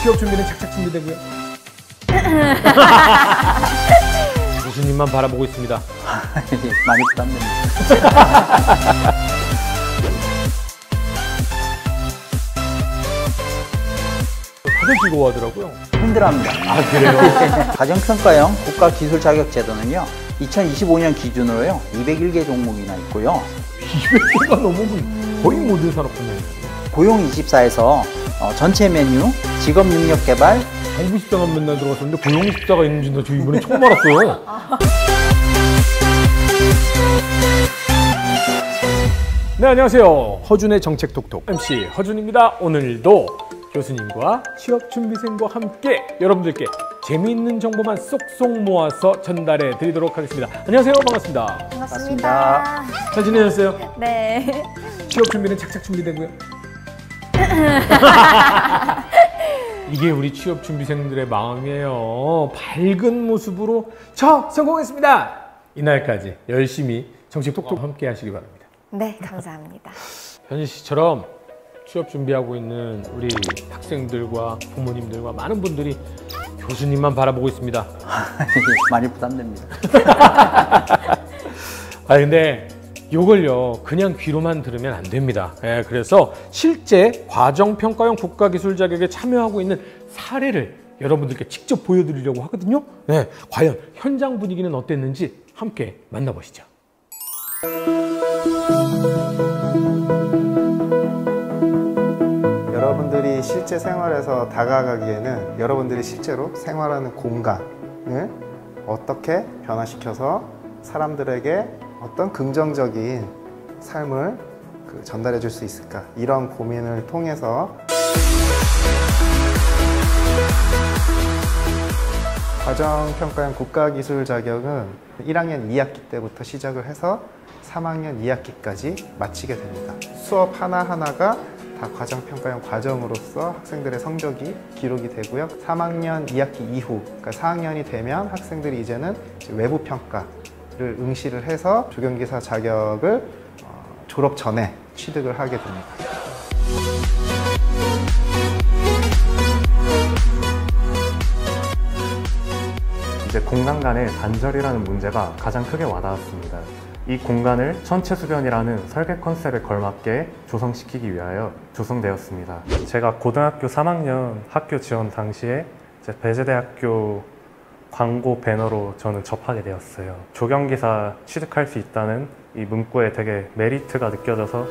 취업 준비는 착착 준비되고요. 교수님만 바라보고 있습니다. 많이 부담됩니다. 다들 즐거워하더라고요. 힘들어합니다. 아, 그래요? 가정평가형 국가기술자격제도는요, 2025년 기준으로요 201개 종목이나 있고요. 200개가 넘으면 거의 모든 산업분야예요. 고용24에서 전체 메뉴, 직업능력개발, 정부십자만 맨날 들어갔었는데 고용십자가 있는지 저 이번에 처음 알았어요. 네, 안녕하세요. 허준의 정책톡톡 MC 허준입니다. 오늘도 교수님과 취업준비생과 함께 여러분들께 재미있는 정보만 쏙쏙 모아서 전달해 드리도록 하겠습니다. 안녕하세요. 반갑습니다. 반갑습니다. 잘 지내셨어요? 네. 취업준비는 착착 준비되고요. 이게 우리 취업준비생들의 마음이에요. 밝은 모습으로 저 성공했습니다. 이날까지 열심히 정책톡톡 함께 하시기 바랍니다. 네, 감사합니다. 현희 씨처럼 취업 준비하고 있는 우리 학생들과 부모님들과 많은 분들이 교수님만 바라보고 있습니다. 많이 부담됩니다. 아, 근데 요걸요 그냥 귀로만 들으면 안 됩니다. 예, 그래서 실제 과정평가형 국가기술 자격에 참여하고 있는 사례를 여러분들께 직접 보여드리려고 하거든요. 네, 과연 현장 분위기는 어땠는지 함께 만나보시죠. 여러분들이 실제 생활에서 다가가기에는 여러분들이 실제로 생활하는 공간을 어떻게 변화시켜서 사람들에게 어떤 긍정적인 삶을 전달해 줄 수 있을까, 이런 고민을 통해서 과정평가형 국가기술 자격은 1학년 2학기 때부터 시작을 해서 3학년 2학기까지 마치게 됩니다. 수업 하나하나가 다 과정평가형 과정으로서 학생들의 성적이 기록이 되고요. 3학년 2학기 이후, 그러니까 4학년이 되면 학생들이 이제는 외부 평가를 응시를 해서 조경기사 자격을 졸업 전에 취득을 하게 됩니다. 이제 공간 간의 단절이라는 문제가 가장 크게 와닿았습니다. 이 공간을 천체수변이라는 설계 컨셉에 걸맞게 조성시키기 위하여 조성되었습니다. 제가 고등학교 3학년 학교 지원 당시에 배재대학교 광고 배너로 저는 접하게 되었어요. 조경기사 취득할 수 있다는 이 문구에 되게 메리트가 느껴져서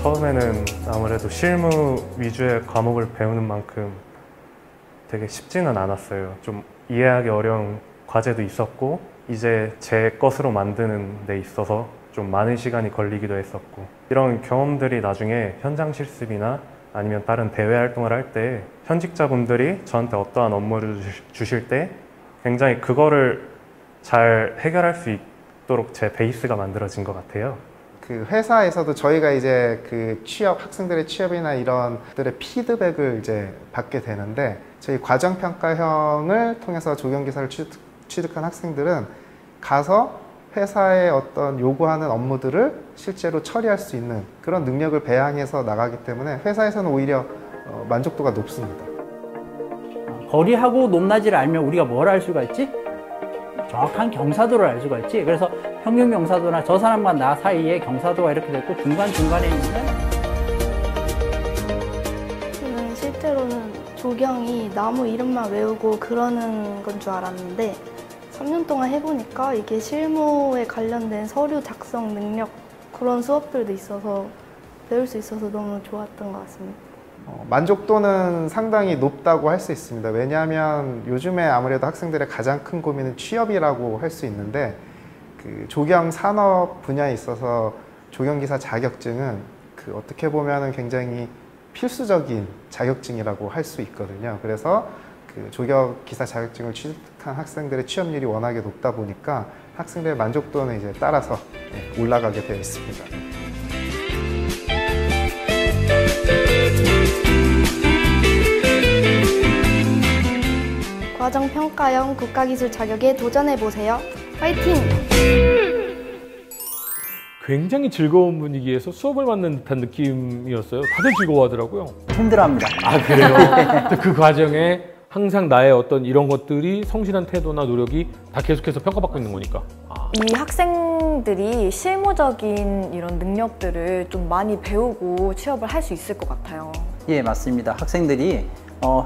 처음에는 아무래도 실무 위주의 과목을 배우는 만큼 되게 쉽지는 않았어요. 좀 이해하기 어려운 과제도 있었고 이제 제 것으로 만드는 데 있어서 좀 많은 시간이 걸리기도 했었고, 이런 경험들이 나중에 현장 실습이나 아니면 다른 대외 활동을 할 때 현직자분들이 저한테 어떠한 업무를 주실 때 굉장히 그거를 잘 해결할 수 있도록 제 베이스가 만들어진 것 같아요. 그 회사에서도 저희가 이제 그 학생들의 취업이나 이런 들의 피드백을 이제 받게 되는데, 저희 과정평가형을 통해서 조경기사를 취득한 학생들은 가서 회사의 어떤 요구하는 업무들을 실제로 처리할 수 있는 그런 능력을 배양해서 나가기 때문에 회사에서는 오히려 만족도가 높습니다. 거리하고 높낮이를 알면 우리가 뭘 알 수가 있지? 정확한 경사도를 알 수가 있지. 그래서 평균 경사도나 저 사람과 나 사이에 경사도가 이렇게 됐고 중간중간에 있는데, 저는 실제로는 조경이 나무 이름만 외우고 그러는 건 줄 알았는데 3년 동안 해보니까 이게 실무에 관련된 서류 작성 능력, 그런 수업들도 있어서 배울 수 있어서 너무 좋았던 것 같습니다. 만족도는 상당히 높다고 할 수 있습니다. 왜냐하면 요즘에 아무래도 학생들의 가장 큰 고민은 취업이라고 할 수 있는데, 그 조경 산업 분야에 있어서 조경기사 자격증은 어떻게 보면은 굉장히 필수적인 자격증이라고 할 수 있거든요. 그래서 그 조경기사 자격증을 취득한 학생들의 취업률이 워낙에 높다 보니까 학생들의 만족도는 이제 따라서 올라가게 되어 있습니다. 과정평가형 국가기술 자격에 도전해보세요. 파이팅! 굉장히 즐거운 분위기에서 수업을 받는 듯한 느낌이었어요. 다들 즐거워하더라고요. 힘들어합니다. 아, 그래요? 또 그 과정에 항상 나의 어떤 이런 것들이 성실한 태도나 노력이 다 계속해서 평가받고 있는 거니까. 이 학생들이 실무적인 이런 능력들을 좀 많이 배우고 취업을 할 수 있을 것 같아요. 예, 맞습니다. 학생들이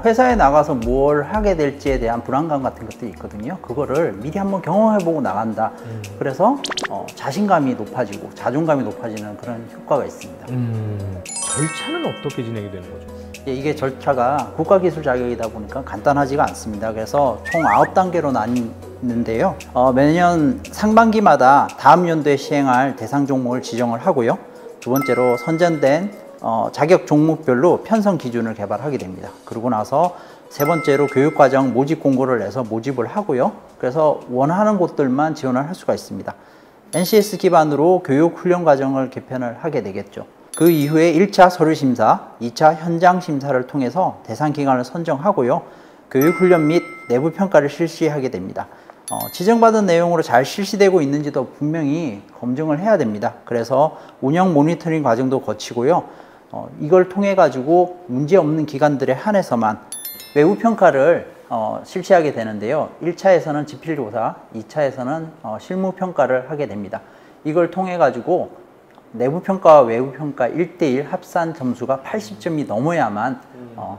회사에 나가서 뭘 하게 될지에 대한 불안감 같은 것들이 있거든요. 그거를 미리 한번 경험해보고 나간다. 그래서 자신감이 높아지고 자존감이 높아지는 그런 효과가 있습니다. 절차는 어떻게 진행이 되는 거죠? 예, 이게 절차가 국가기술 자격이다 보니까 간단하지가 않습니다. 그래서 총 9단계로 나뉘는데요. 매년 상반기마다 다음 연도에 시행할 대상 종목을 지정을 하고요. 두 번째로 선정된 자격 종목별로 편성 기준을 개발하게 됩니다. 그러고 나서 세 번째로 교육과정 모집 공고를 내서 모집을 하고요. 그래서 원하는 곳들만 지원을 할 수가 있습니다. NCS 기반으로 교육훈련 과정을 개편을 하게 되겠죠. 그 이후에 1차 서류심사, 2차 현장심사를 통해서 대상 기관을 선정하고요. 교육훈련 및 내부평가를 실시하게 됩니다. 지정받은 내용으로 잘 실시되고 있는지도 분명히 검증을 해야 됩니다. 그래서 운영 모니터링 과정도 거치고요. 이걸 통해 가지고 문제없는 기관들에 한해서만 외부평가를 실시하게 되는데요. 1차에서는 지필조사, 2차에서는 실무평가를 하게 됩니다. 이걸 통해 가지고 내부평가와 외부평가 1:1 합산 점수가 80점이 넘어야만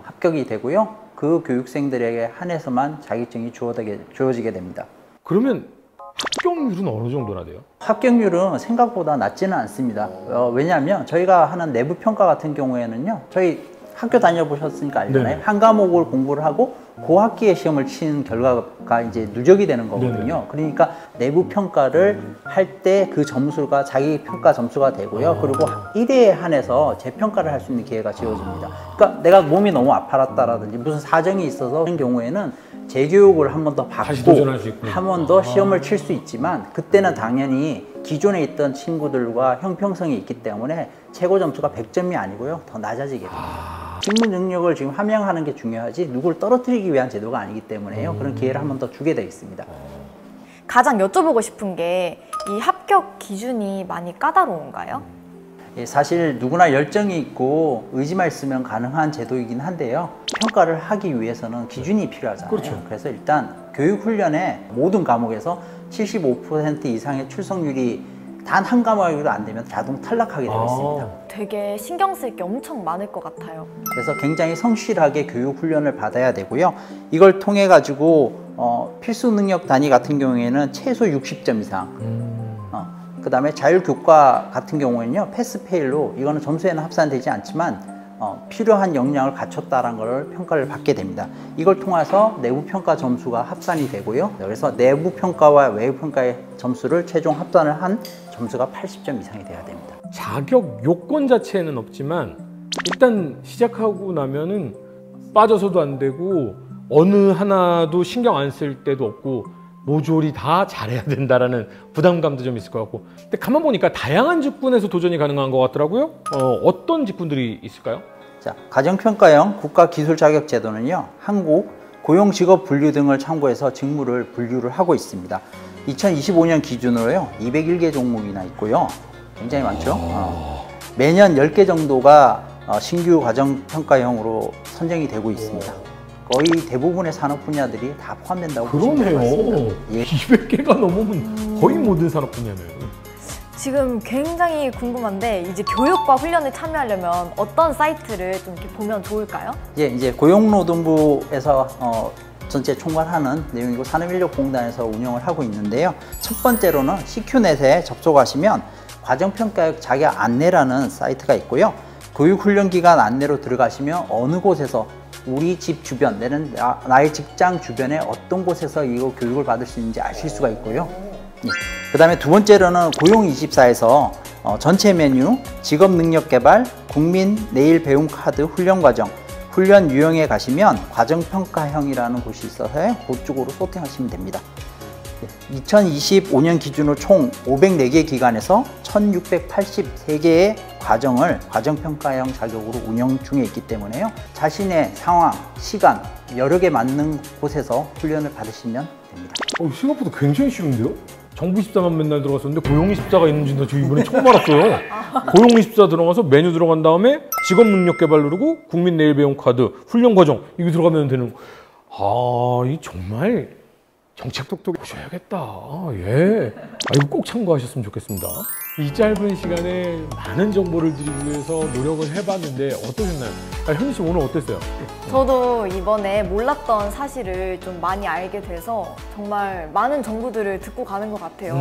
합격이 되고요. 그 교육생들에게 한해서만 자격증이 주어지게 됩니다. 그러면 합격률은 어느 정도나 돼요? 합격률은 생각보다 낮지는 않습니다. 왜냐하면 저희가 하는 내부평가 같은 경우에는요. 저희 학교 다녀보셨으니까 알잖아요. 네. 한 과목을 공부를 하고 그 학기에 시험을 치는 결과가 이제 누적이 되는 거거든요. 네네. 그러니까 내부 평가를 할 때 그 점수가 자기 평가 점수가 되고요. 그리고 1회에 한해서 재평가를 할 수 있는 기회가 지어집니다. 그러니까 내가 몸이 너무 아파랐다라든지 무슨 사정이 있어서 그런 경우에는 재교육을 한 번 더 다시 받고 도전할 수 있군요. 한 번 더 시험을 칠 수 있지만 그때는 당연히 기존에 있던 친구들과 형평성이 있기 때문에 최고 점수가 100점이 아니고요. 더 낮아지게 됩니다. 실무 능력을 지금 함양하는 게 중요하지 누구를 떨어뜨리기 위한 제도가 아니기 때문에요. 그런 기회를 한 번 더 주게 되어 있습니다. 가장 여쭤보고 싶은 게 이 합격 기준이 많이 까다로운가요? 예, 사실 누구나 열정이 있고 의지만 있으면 가능한 제도이긴 한데요. 평가를 하기 위해서는 기준이 필요하잖아요. 그렇죠. 그래서 일단 교육훈련의 모든 과목에서 75% 이상의 출석률이 단 한 과목으로 안 되면 자동 탈락하게 되어 있습니다. 되게 신경 쓸 게 엄청 많을 것 같아요. 그래서 굉장히 성실하게 교육 훈련을 받아야 되고요. 이걸 통해 가지고 필수 능력 단위 같은 경우에는 최소 60점 이상. 그 다음에 자율교과 같은 경우에는요, 패스페일로 이거는 점수에는 합산되지 않지만 필요한 역량을 갖췄다는 것을 평가를 받게 됩니다. 이걸 통해서 내부평가 점수가 합산이 되고요. 그래서 내부평가와 외부평가의 점수를 최종 합산을 한 점수가 80점 이상이 돼야 됩니다. 자격 요건 자체는 없지만 일단 시작하고 나면은 빠져서도 안 되고 어느 하나도 신경 안 쓸 때도 없고 모조리 다 잘해야 된다라는 부담감도 좀 있을 것 같고, 근데 가만 보니까 다양한 직군에서 도전이 가능한 것 같더라고요. 어떤 직군들이 있을까요? 자, 가정평가형 국가기술자격제도는요, 한국 고용직업분류 등을 참고해서 직무를 분류를 하고 있습니다. 2025년 기준으로요, 201개 종목이나 있고요. 굉장히 많죠? 매년 10개 정도가 신규 가정평가형으로 선정이 되고 있습니다. 거의 대부분의 산업 분야들이 다 포함된다고 보시면 될 것 같습니다. 그러네요. 예. 200개가 넘으면 거의 모든 산업 분야네요. 지금 굉장히 궁금한데 이제 교육과 훈련에 참여하려면 어떤 사이트를 좀 이렇게 보면 좋을까요? 예, 이제 고용노동부에서 전체 총괄하는 내용이고 산업인력공단에서 운영을 하고 있는데요. 첫 번째로는 CQ넷에 접속하시면 과정평가역 자격 안내라는 사이트가 있고요. 교육훈련기관 안내로 들어가시면 어느 곳에서 우리 집 주변, 나의 직장 주변에 어떤 곳에서 이거 교육을 받을 수 있는지 아실 수가 있고요. 예. 그 다음에 두 번째로는 고용24에서 전체 메뉴, 직업능력개발, 국민 내일 배움 카드 훈련과정, 훈련 유형에 가시면 과정평가형이라는 곳이 있어서요. 그쪽으로 소팅하시면 됩니다. 2025년 기준으로 총 504개 기관에서 1683개의 과정을 과정평가형 자격으로 운영 중에 있기 때문에요. 자신의 상황, 시간, 여력에 맞는 곳에서 훈련을 받으시면 됩니다. 생각보다 굉장히 쉬운데요? 정부24만 맨날 들어갔었는데 고용24가 있는지도 저 이번에 처음 알았어요. 고용24 들어가서 메뉴 들어간 다음에 직업 능력 개발 누르고 국민 내일 배움 카드, 훈련 과정 이거 들어가면 되는. 이 정말 정책 똑똑히 보셔야겠다. 예. 이거 꼭 참고하셨으면 좋겠습니다. 이 짧은 시간에 많은 정보를 드리기 위해서 노력을 해봤는데 어떠셨나요? 현희 씨 오늘 어땠어요? 저도 이번에 몰랐던 사실을 좀 많이 알게 돼서 정말 많은 정보들을 듣고 가는 것 같아요.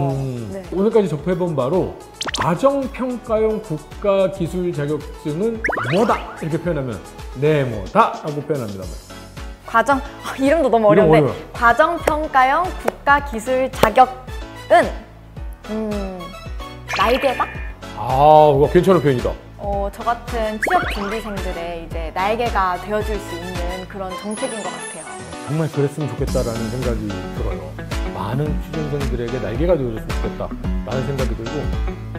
네. 오늘까지 접해본 바로 과정평가용 국가기술 자격증은 뭐다 이렇게 표현하면 네모다 라고 표현합니다. 이름도 너무 이름 어려운데 어려워요. 과정평가용 국가기술 자격은 날개다? 그거 괜찮은 표현이다. 저 같은 취업 준비생들의 이제 날개가 되어줄 수 있는 그런 정책인 것 같아요. 정말 그랬으면 좋겠다라는 생각이 들어요. 많은 취준생들에게 날개가 되어줬으면 좋겠다라는 생각이 들고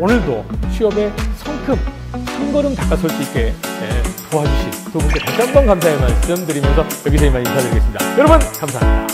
오늘도 취업에 성큼 한 걸음 다가설 수 있게 도와주신 두 분께 다시 한번 감사의 말씀 드리면서 여기서 이만 인사드리겠습니다. 여러분 감사합니다.